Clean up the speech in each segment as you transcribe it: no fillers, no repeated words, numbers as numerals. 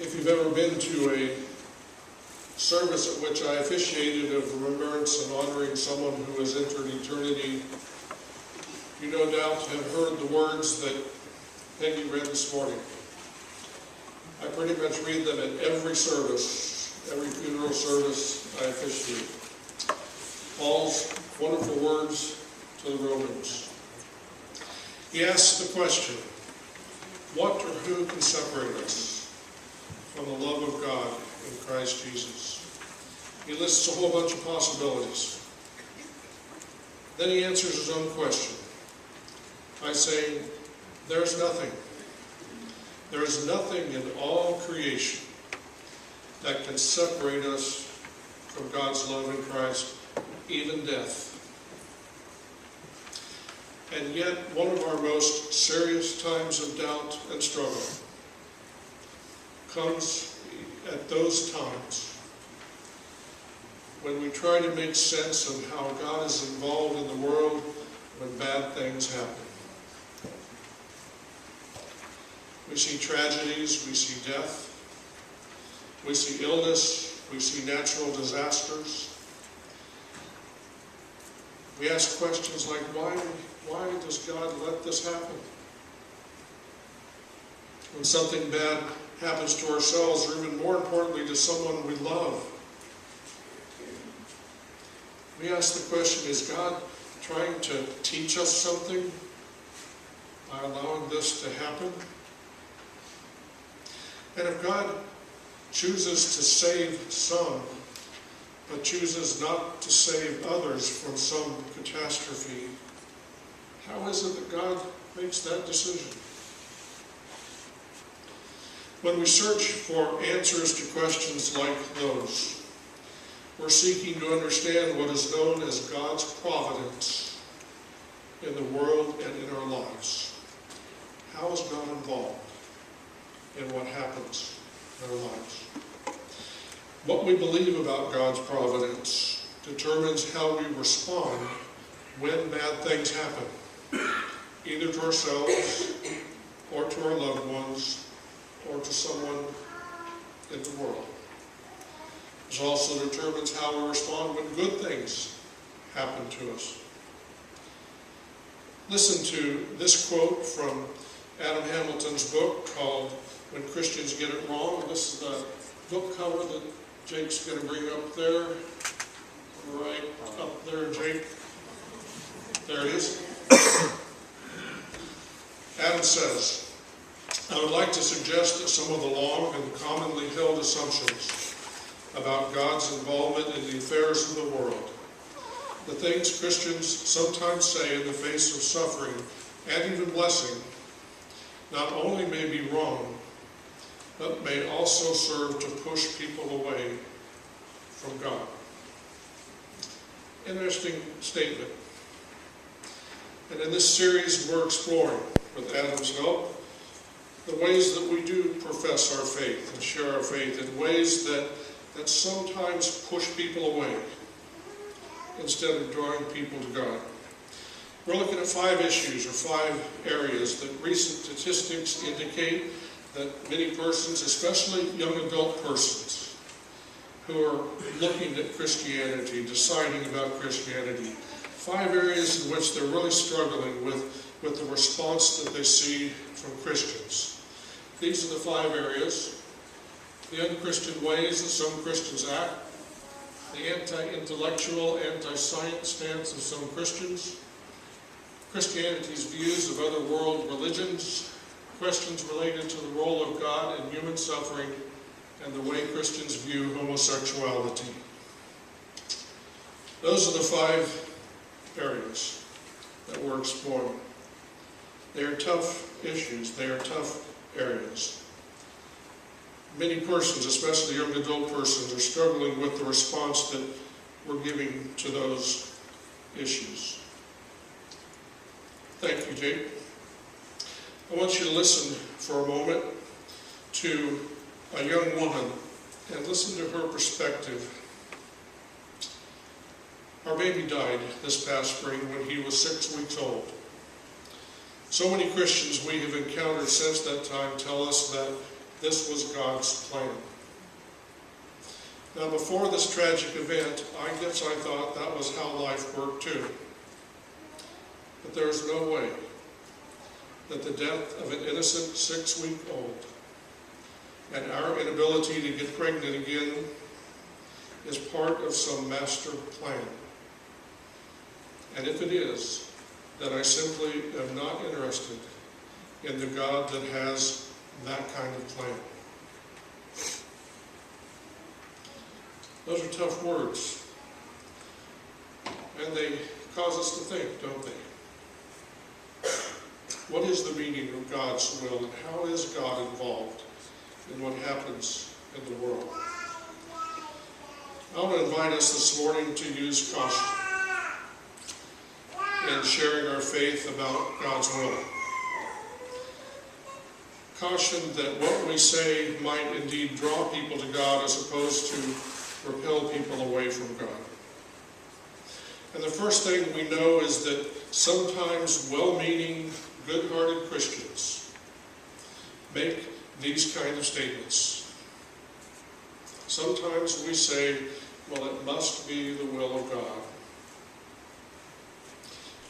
If you've ever been to a service at which I officiated of remembrance and honoring someone who has entered eternity, you no doubt have heard the words that Peggy read this morning. I pretty much read them at every service, every funeral service I officiate. Paul's wonderful words to the Romans. He asks the question, what or who can separate us from the love of God in Christ Jesus? He lists a whole bunch of possibilities. Then he answers his own question by saying, there's nothing. There is nothing in all creation that can separate us from God's love in Christ, even death. And yet, one of our most serious times of doubt and struggle comes at those times when we try to make sense of how God is involved in the world when bad things happen. We see tragedies, we see death, we see illness, we see natural disasters. We ask questions like, why does God let this happen? When something bad happens to ourselves, or even more importantly, to someone we love, we ask the question, is God trying to teach us something by allowing this to happen? And if God chooses to save some, but chooses not to save others from some catastrophe, how is it that God makes that decision? When we search for answers to questions like those, we're seeking to understand what is known as God's providence in the world and in our lives. How is God involved in what happens in our lives? What we believe about God's providence determines how we respond when bad things happen, either to ourselves or to our loved ones or to someone in the world. It also determines how we respond when good things happen to us. Listen to this quote from Adam Hamilton's book called When Christians Get It Wrong. This is the book cover that Jake's going to bring up there. Right up there, Jake. There it is. Adam says, I would like to suggest that some of the long and commonly held assumptions about God's involvement in the affairs of the world, the things Christians sometimes say in the face of suffering and even blessing, not only may be wrong, but may also serve to push people away from God. Interesting statement. And in this series we're exploring, with Adam's help, the ways that we do profess our faith and share our faith in ways that sometimes push people away instead of drawing people to God. We're looking at 5 issues or 5 areas that recent statistics indicate that many persons, especially young adult persons, who are looking at Christianity, deciding about Christianity, 5 areas in which they're really struggling with the response that they see from Christians. These are the 5 areas: the unchristian ways that some Christians act, the anti-intellectual, anti-science stance of some Christians, Christianity's views of other world religions, questions related to the role of God in human suffering, and the way Christians view homosexuality. Those are the 5 areas that we're exploring. They are tough issues. They are tough areas. Many persons, especially young adult persons, are struggling with the response that we're giving to those issues. Thank you, Jake. I want you to listen for a moment to a young woman and listen to her perspective. Our baby died this past spring when he was 6 weeks old. So many Christians we have encountered since that time tell us that This was God's plan. Now, before this tragic event, I guess I thought that was how life worked too. But there's no way that the death of an innocent 6-week-old and our inability to get pregnant again is part of some master plan. And if it is, then I simply am not interested in the God that has that kind of plan. Those are tough words, and they cause us to think, don't they? What is the meaning of God's will, and how is God involved in what happens in the world? I want to invite us this morning to use caution in sharing our faith about God's will. Caution that what we say might indeed draw people to God as opposed to repel people away from God. And the first thing we know is that sometimes well-meaning, good-hearted Christians make these kind of statements. Sometimes we say, well, it must be the will of God.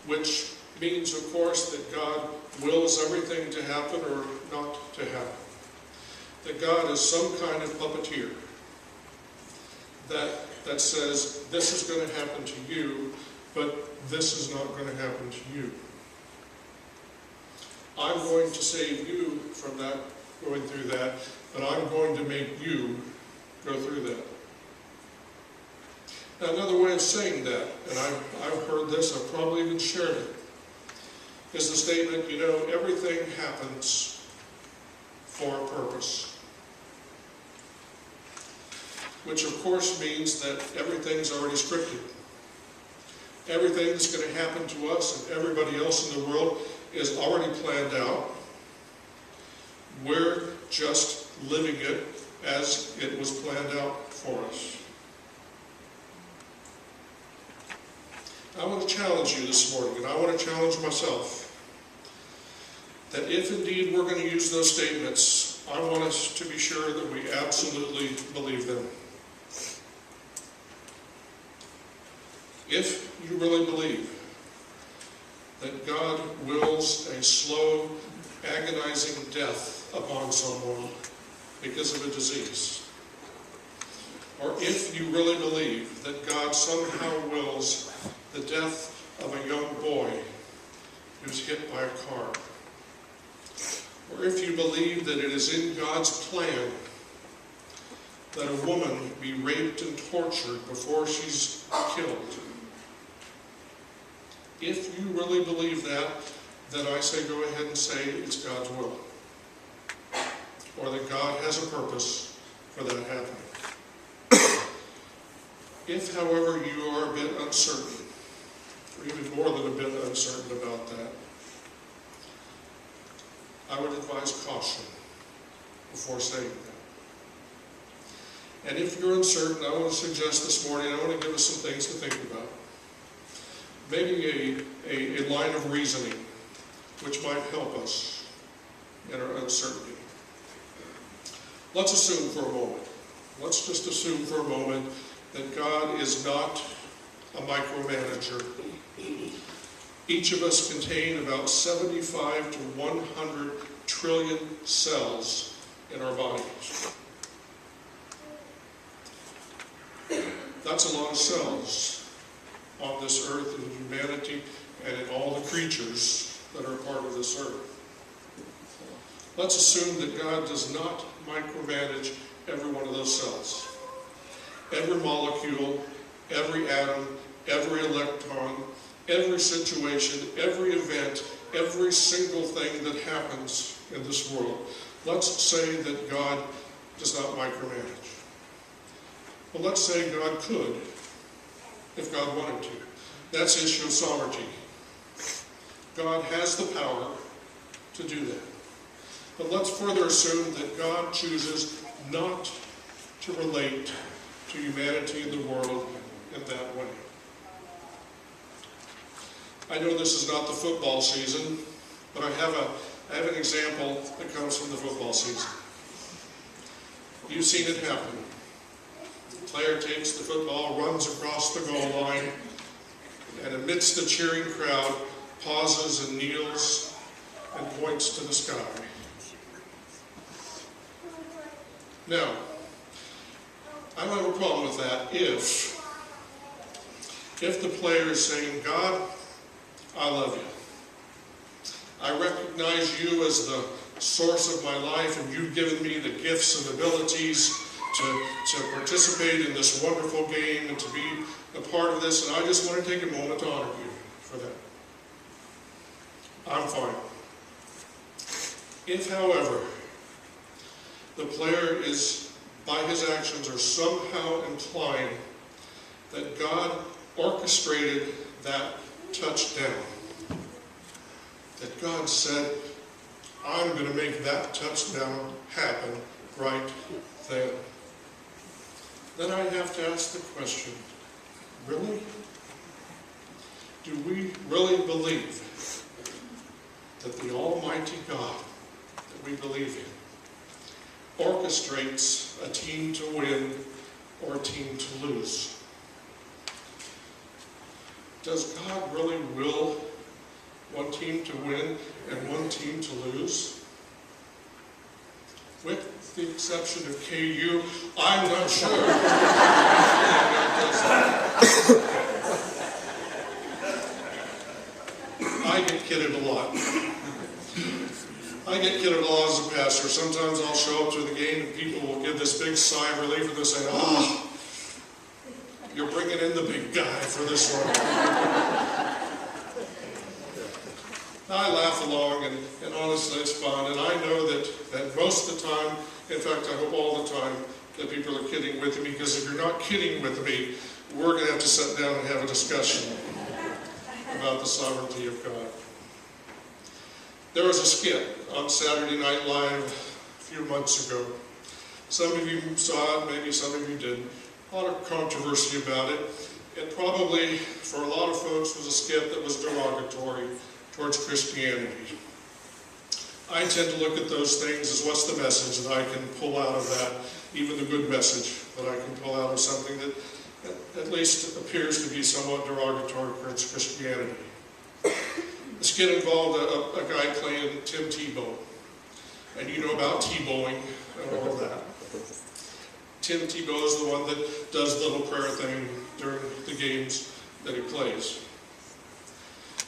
Which means, of course, that God wills everything to happen or not to happen. That God is some kind of puppeteer that says, this is going to happen to you, but this is not going to happen to you. I'm going to save you from that, going through that, but I'm going to make you go through that. Now, another way of saying that, and I've heard this, I've probably even shared it, is the statement, everything happens for a purpose. Which, of course, means that everything's already scripted. Everything that's going to happen to us and everybody else in the world is already planned out. We're just living it as it was planned out for us. I want to challenge you this morning, and I want to challenge myself, that if indeed we're going to use those statements, I want us to be sure that we absolutely believe them. If you really believe that God wills a slow, agonizing death upon someone because of a disease, or if you really believe that God somehow wills the death of a young boy who's hit by a car, or if you believe that it is in God's plan that a woman be raped and tortured before she's killed, if you really believe that, then I say go ahead and say it's God's will, or that God has a purpose for that happening. If, however, you are a bit uncertain, or even more than a bit uncertain about that, I would advise caution before saying that. And if you're uncertain, I want to suggest this morning, I want to give us some things to think about. Maybe a line of reasoning which might help us in our uncertainty. Let's assume for a moment, let's just assume for a moment that God is not a micromanager. Each of us contain about 75 to 100 trillion cells in our bodies. That's a lot of cells on this earth, in humanity, and in all the creatures that are part of this earth. Let's assume that God does not micromanage every one of those cells. Every molecule, every atom, every electron, every situation, every event, every single thing that happens in this world. Let's say that God does not micromanage. Well, let's say God could, if God wanted to. That's the issue of sovereignty. God has the power to do that. But let's further assume that God chooses not to relate to humanity and the world in that way. I know this is not the football season, but I have an example that comes from the football season. You've seen it happen. The player takes the football, runs across the goal line, and amidst the cheering crowd, pauses and kneels and points to the sky. Now, I don't have a problem with that if the player is saying, God, I love you. I recognize you as the source of my life, and you've given me the gifts and abilities to participate in this wonderful game and to be a part of this, and I just want to take a moment to honor you for that. I'm fine. If, however, the player is, by his actions, are somehow implying that God orchestrated that touchdown, that God said, I'm going to make that touchdown happen right then I have to ask the question, really? Do we really believe that the Almighty God that we believe in orchestrates a team to win or a team to lose? Does God really will one team to win and one team to lose? With the exception of KU, I'm not sure. I get kidded a lot. I get kidded a lot as a pastor. Sometimes I'll show up to the game and people will give this big sigh of relief and they'll say, you're bringing in the big guy for this one. I laugh along, and honestly, it's fun. And I know that most of the time, in fact, I hope all the time, that people are kidding with me, because if you're not kidding with me, we're going to have to sit down and have a discussion about the sovereignty of God. There was a skit on Saturday Night Live a few months ago. Some of you saw it, maybe some of you didn't. A lot of controversy about it. It probably, for a lot of folks, was a skit that was derogatory towards Christianity. I tend to look at those things as what's the message that I can pull out of that, even the good message that I can pull out of something that at least appears to be somewhat derogatory towards Christianity. The skit involved a guy playing Tim Tebow. And you know about Tebowing and all of that. Tim Tebow is the one that does the little prayer thing during the games that he plays.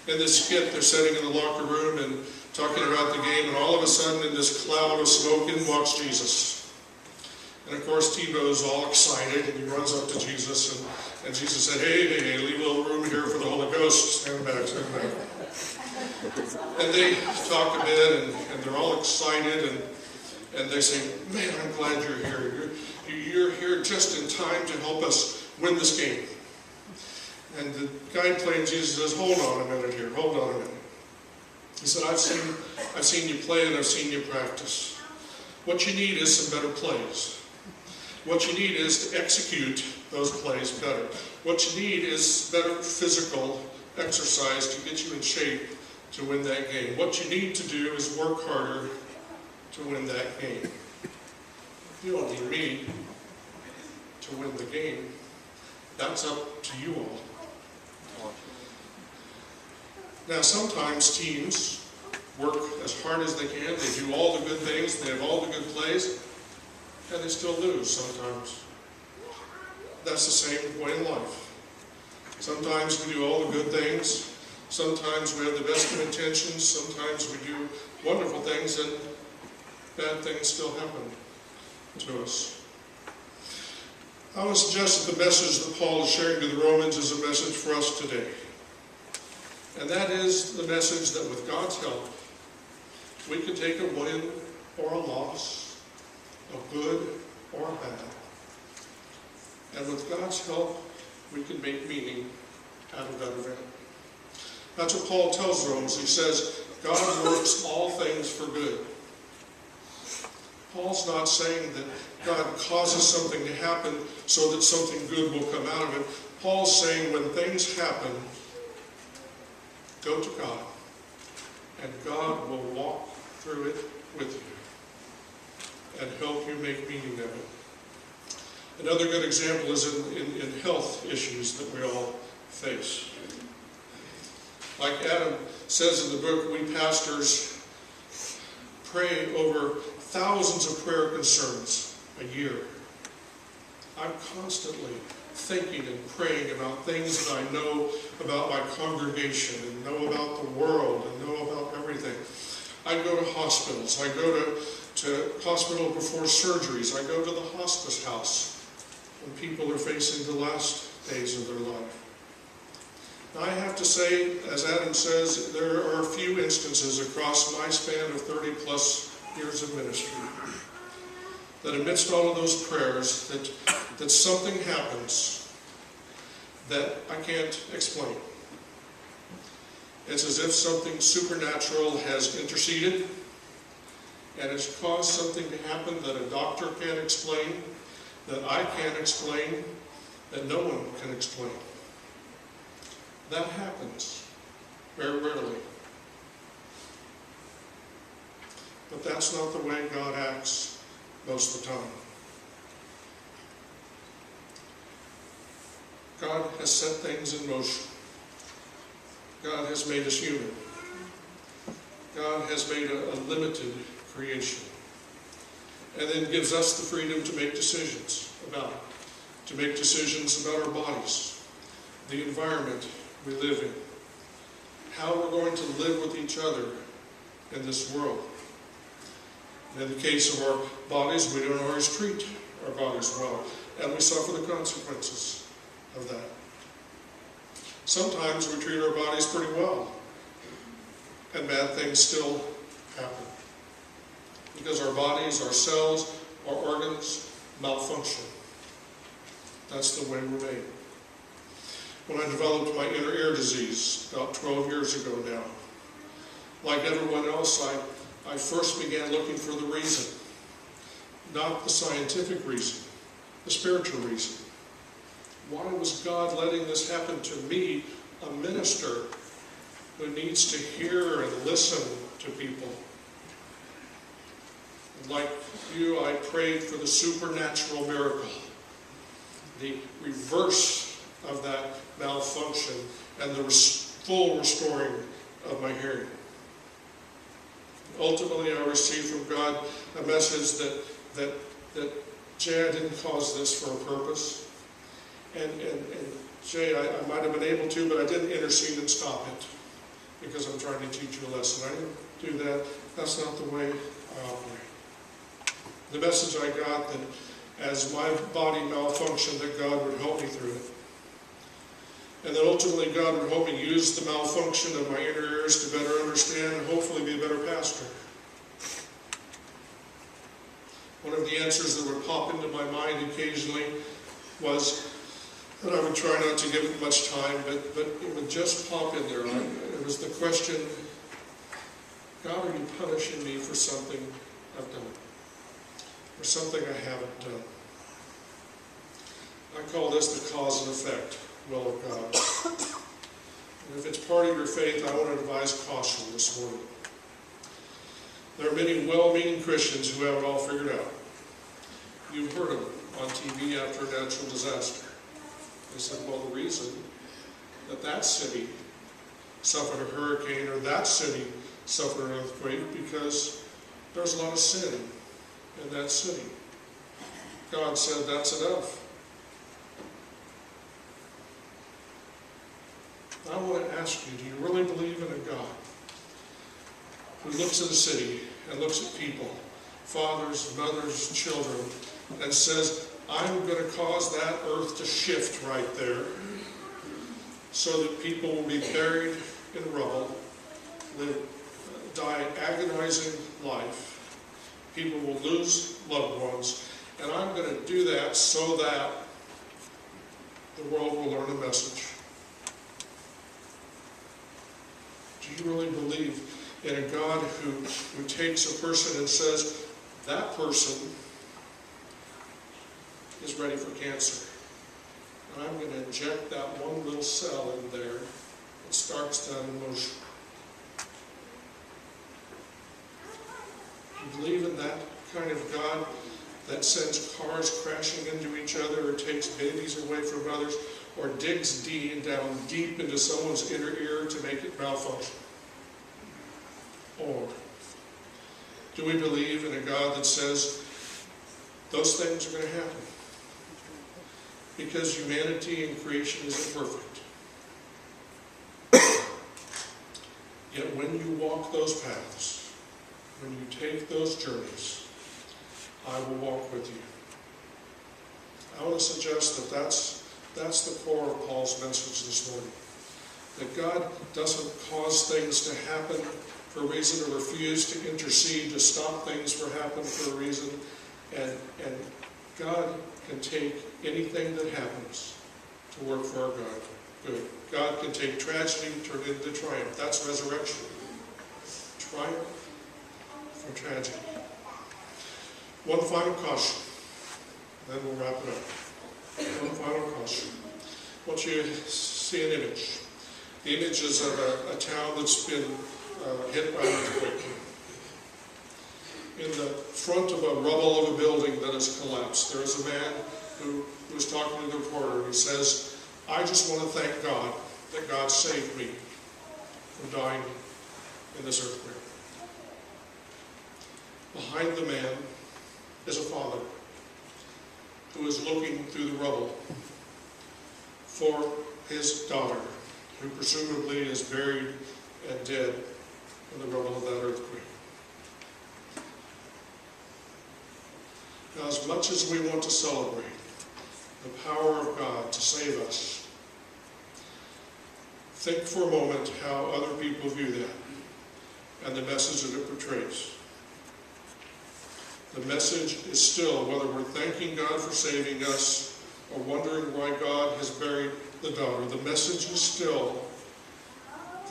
In this skit, they're sitting in the locker room and talking about the game, and all of a sudden, in this cloud of smoke, in walks Jesus. And of course, Tebow's all excited, and he runs up to Jesus, and Jesus said, hey, leave a little room here for the Holy Ghost. Stand back. And they talk a bit, and they're all excited, and they say, man, I'm glad you're here. You're here just in time to help us win this game. And the guy playing Jesus says, hold on a minute here, hold on a minute. He said, I've seen you play and I've seen you practice. What you need is some better plays. What you need is to execute those plays better. What you need is better physical exercise to get you in shape to win that game. What you need to do is work harder to win that game. You don't need me to win the game. That's up to you all. Now, sometimes teams work as hard as they can. They do all the good things. They have all the good plays. And they still lose sometimes. That's the same way in life. Sometimes we do all the good things. Sometimes we have the best of intentions. Sometimes we do wonderful things, and bad things still happen to us. I would suggest that the message that Paul is sharing to the Romans is a message for us today. And that is the message that with God's help, we can take a win or a loss, a good or a bad. And with God's help, we can make meaning out of that event. That's what Paul tells Romans. He says, God works all things for good. Paul's not saying that God causes something to happen so that something good will come out of it. Paul's saying when things happen, go to God, and God will walk through it with and help you make meaning of it. Another good example is in health issues that we all face. Like Adam says in the book, we pastors pray over thousands of prayer concerns a year. I'm constantly thinking and praying about things that I know about my congregation and know about the world and know about everything. I go to hospitals. I go to hospital before surgeries. I go to the hospice house when people are facing the last days of their life. Now, I have to say, as Adam says, there are a few instances across my span of 30 plus years of ministry that amidst all of those prayers that something happens that I can't explain. It's as if something supernatural has interceded and has caused something to happen that a doctor can't explain, that I can't explain, that no one can explain. That happens very rarely. But that's not the way God acts most of the time. God has set things in motion. God has made us human. God has made a limited creation. And then gives us the freedom to make decisions about it. To make decisions about our bodies, the environment we live in, how we're going to live with each other in this world. And in the case of our bodies, we don't always treat our bodies well, and we suffer the consequences of that. Sometimes we treat our bodies pretty well, and bad things still happen. Because our bodies, our cells, our organs malfunction. That's the way we're made. When I developed my inner ear disease about 12 years ago now, like everyone else, I first began looking for the reason. Not the scientific reason, the spiritual reason. Why was God letting this happen to me, a minister who needs to hear and listen to people? And like you, I prayed for the supernatural miracle, the reverse of that malfunction and the full restoring of my hearing. Ultimately, I received from God a message that Jay, I didn't cause this for a purpose. And Jay, I might have been able to, but I didn't intercede and stop it because I'm trying to teach you a lesson. I didn't do that. That's not the way I operate. The message I got that as my body malfunctioned, that God would help me through it. And that ultimately God would help me use the malfunction of my inner ears to better understand and hopefully be a better pastor. One of the answers that would pop into my mind occasionally was, and I would try not to give it much time, but it would just pop in there. It was the question, God, are you punishing me for something I've done? Or something I haven't done? I call this the cause and effect will of God. And if it's part of your faith, I want to advise caution this morning. There are many well-meaning Christians who have it all figured out. You've heard them on TV after a natural disaster. They said, well, the reason that city suffered a hurricane or that city suffered an earthquake because there's a lot of sin in that city. God said that's enough. I want to ask you, do you really believe in a God who looks at a city and looks at people, fathers, mothers, children, and says, I'm going to cause that earth to shift right there so that people will be buried in rubble, die agonizing life, people will lose loved ones, and I'm going to do that so that the world will learn a message. Do you really believe in a God who takes a person and says, that person is ready for cancer, and I'm going to inject that one little cell in there that starts that emotion? Do you believe in that kind of God that sends cars crashing into each other, or takes babies away from others, or digs down deep into someone's inner ear to make it malfunction? Or do we believe in a God that says those things are going to happen? Because humanity and creation isn't perfect. Yet when you walk those paths, when you take those journeys, I will walk with you. I want to suggest that that's the core of Paul's message this morning. That God doesn't cause things to happen for a reason, or refuse to intercede to stop things from happening for a reason. And God can take anything that happens to work for our good. God can take tragedy and turn it into triumph. That's resurrection. Triumph from tragedy. One final caution, then we'll wrap it up. One final caution. I want you to see an image. The image is of a town that's been hit by an earthquake. In the front of a rubble of a building that has collapsed, there is a man who was talking to the reporter, and he says, I just want to thank God that God saved me from dying in this earthquake. Behind the man is a father who is looking through the rubble for his daughter, who presumably is buried and dead in the rubble of that earthquake. Now, as much as we want to celebrate the power of God to save us, think for a moment how other people view that and the message that it portrays. The message is still, whether we're thanking God for saving us or wondering why God has buried the daughter, the message is still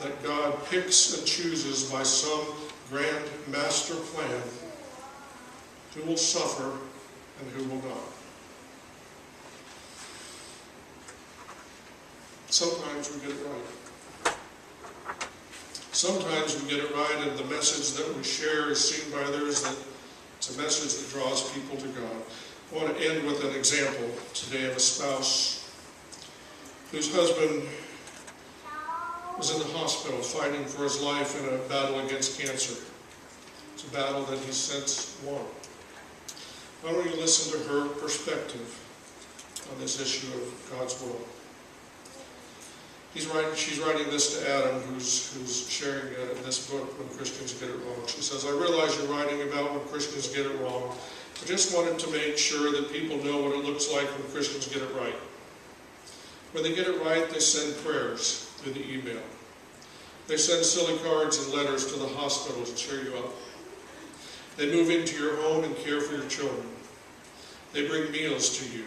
that God picks and chooses by some grand master plan who will suffer and who will not. Sometimes we get it right. Sometimes we get it right, and the message that we share is seen by others that it's a message that draws people to God. I want to end with an example today of a spouse whose husband was in the hospital fighting for his life in a battle against cancer. It's a battle that he's since won. Why don't you listen to her perspective on this issue of God's will? She's writing this to Adam, who's sharing this book, When Christians Get It Wrong. She says, I realize you're writing about when Christians get it wrong. I just wanted to make sure that people know what it looks like when Christians get it right. When they get it right, they send prayers through the email. They send silly cards and letters to the hospital to cheer you up. They move into your home and care for your children. They bring meals to you.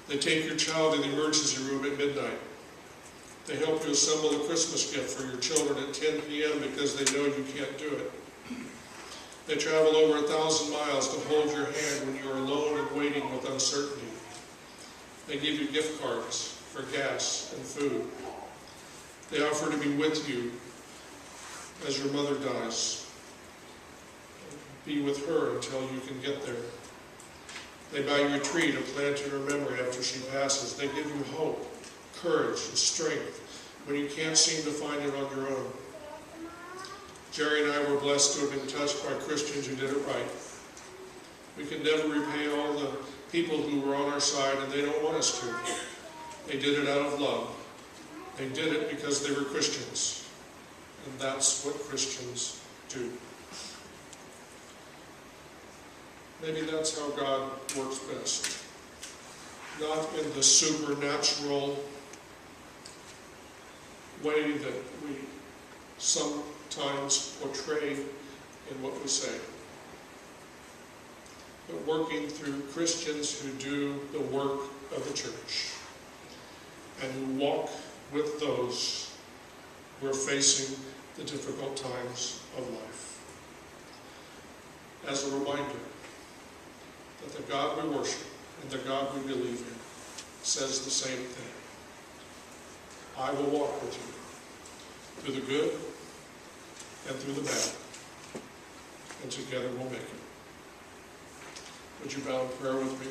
They take your child to the emergency room at midnight. They help you assemble a Christmas gift for your children at 10 p.m. because they know you can't do it. They travel over 1,000 miles to hold your hand when you are alone and waiting with uncertainty. They give you gift cards for gas and food. They offer to be with you as your mother dies. Be with her until you can get there. They buy you a tree to plant in her memory after she passes. They give you hope, courage, and strength when you can't seem to find it on your own. Jerry and I were blessed to have been touched by Christians who did it right. We can never repay all the people who were on our side, and they don't want us to. They did it out of love. They did it because they were Christians. And that's what Christians do. Maybe that's how God works best. Not in the supernatural way that we sometimes portray in what we say, but working through Christians who do the work of the church and who walk with those who are facing the difficult times of life. As a reminder that the God we worship and the God we believe in says the same thing. I will walk with you through the good and through the bad, and together we'll make it. Would you bow in prayer with me?